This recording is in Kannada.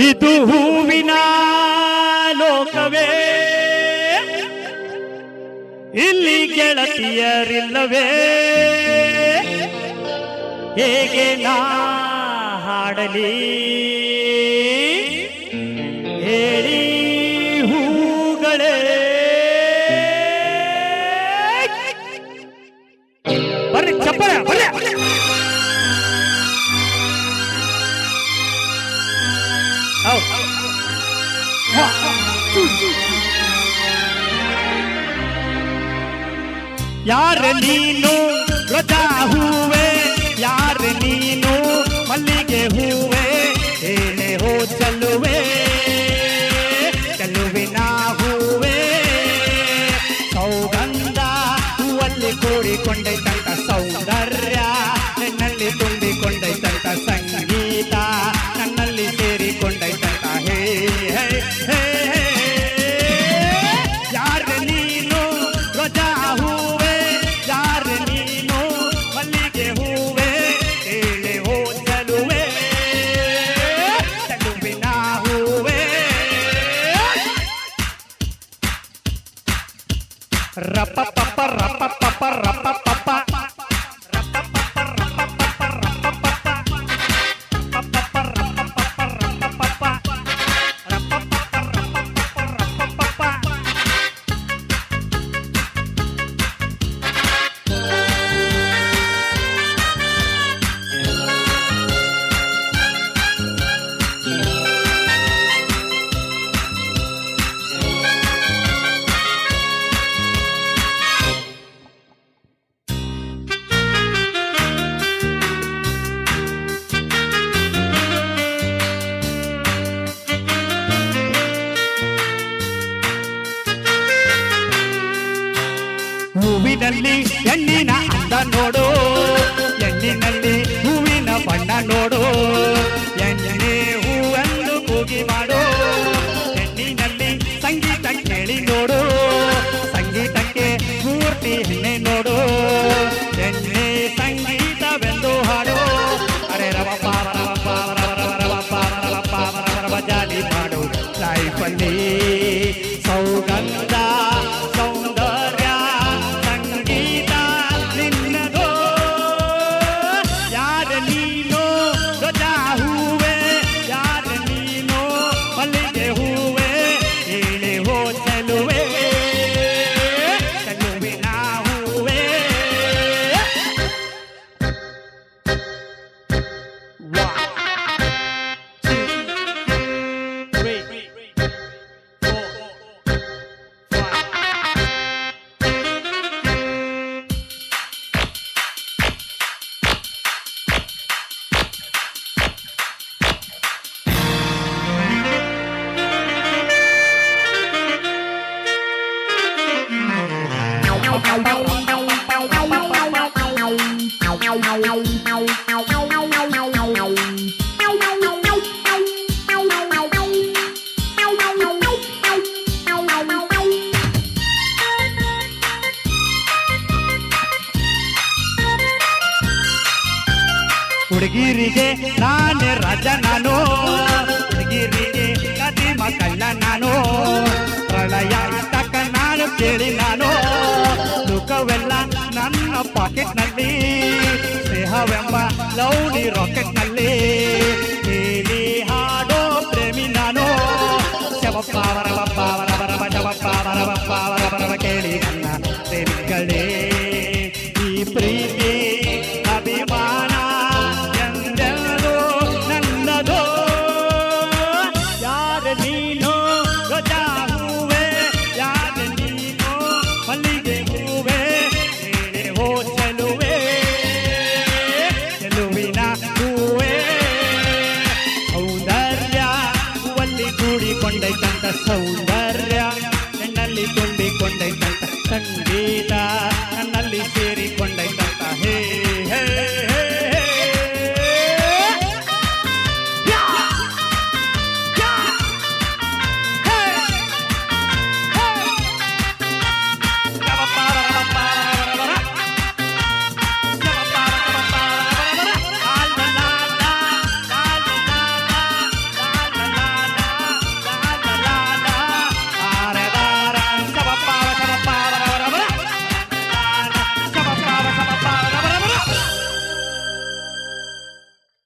ಇದು ಹೂವಿನ ಲೋಕವೇ, ಇಲ್ಲಿ ಗೆಳತಿಯರಿಲ್ಲವೇ, ಹೇಗೆ ನಾ ಹಾಡಲಿ ಹೇಳಿ ಹೂಗಳೇ. ಬರ್ರಿ ಚಪ್ಪರ ಬರ್ರಿ. ಯಾರ ನೀನು ರೋಜಾ ಹೂವೆ, ಯಾರ ನೀನು ಮಲ್ಲಿಗೆ ಹೂವೆ, ಏನೇ ಹೋ ಚಲುವೆ ಚಲುವಿನ ಹೂವೆ. ಸೌಗಂಧ ಹೂವಲ್ಲಿ ಕೂಡಿಕೊಂಡೈತಂತ ಸೌಂದರ್ಯ, ನನ್ನಲ್ಲಿ ತುಂಬಿಕೊಂಡೈತಂತ ಸಂಗೀತ, ನನ್ನಲ್ಲಿ ಸೇರಿಕೊಂಡೈತಂತ ಹೇ ಹೇ ಹೇ. ಯಾರ ನೀನು ರೋಜಾ ಹೂವೆ, ಯಾರ ನೀನು ಮಲ್ಲಿಗೆ ಹೂವೆ, ಹೇಳಿ ಹೋ ಚಲುವೆ ಚಲುವಿನ ಹೂವೆ. ರಪ್ಪ ಪಪ್ಪ ರಪ್ಪ ಪಪ್ಪ ರಪ್ಪ ಪಪ್ಪ ಹೂವಿನಲ್ಲಿ ಹೆಣ್ಣಿನ ಅಂದ ನೋಡು, ಹೆಣ್ಣಿನಲ್ಲಿ ಹೂವಿನ ಬಣ್ಣ ನೋಡು, ಎಣ್ಣೆ ಹೂವನ್ನು ಕೂಗಿ ಮಾಡು. ಹೆಣ್ಣಿನಲ್ಲಿ ಸಂಗೀತ ಕೇಳಿ ನೋಡು, ಸಂಗೀತಕ್ಕೆ ಪೂರ್ತಿ ಹೆಣ್ಣೆ ನೋಡು, ಎಣ್ಣೆ ಸಂಗೀತವೆಂದು ಹಾಡು. ಅರೆ ರವಪ್ಪ ರವಪ್ಪ ರವರವರವಪ್ಪ ರವಪ್ಪ ರವರವ ಜಾಲಿ ಮಾಡು. ಲೈಫಲ್ಲಿ ಸೌಗಂಧ ಸೌಂದರ್ಯ ಸಂಗೀತ ನಿನ್ನದು. ಯಾರ ನೀನು ರೋಜಾ ಹೂವೆ, ಯಾರ ನೀನು ಮಲ್ಲಿಗೆ ಹೂವೆ, ಹೇಳಿ ಹೋ ಚಲುವೆ ಚಲುವಿನ ಹೂವೆ. ಹುಡುಗಿರಿಗೆ ನಾನೇ ರಾಜ ನಾನು, ಹುಡುಗಿರಿಗೆ ಕದಿಮ ಕಳ್ಳ ನಾನು, ಪ್ರಳಯ ತಕ್ಕ ನಾನು ಕೇಳಿ ನಾನು, ಸುಖವೆಲ್ಲ ನನ್ನ ಪಾಕೆಟ್ನಲ್ಲಿ, ಸ್ನೇಹವೆಂಬ ಲೌಡಿ ರಾಕೆಟ್ನಲ್ಲಿ, ಕೇಳಿ ಹಾಡೋ ಪ್ರೇಮಿ ನಾನು. ಶವಪ್ಪ ವರವಪ್ಪ ವರವರವ ಶವಪ್ಪ ವರವಪ್ಪ ವರವರವ ಕೇಳಿ ನನ್ನ ಪ್ರೇಮಿಗಳೇ, ಈ ಪ್ರೀತಿ ಅಭಿಮಾನ ಎಂದೆಂದು ನನ್ನದು. ಯಾರ ನೀನು ರೋಜಾ ಹೂವೆ, ಯಾರ ನೀನು ಮಲ್ಲಿಗೆ ಹೂವೆ, ಹೇಳಿ ಹೋ ಚಲುವೆ ಚೆಲುವಿನ ಹೂವೆ. ಸೌಂದರ್ಯ ಹೂವಲ್ಲಿ ಕೂಡಿಕೊಂಡೈತ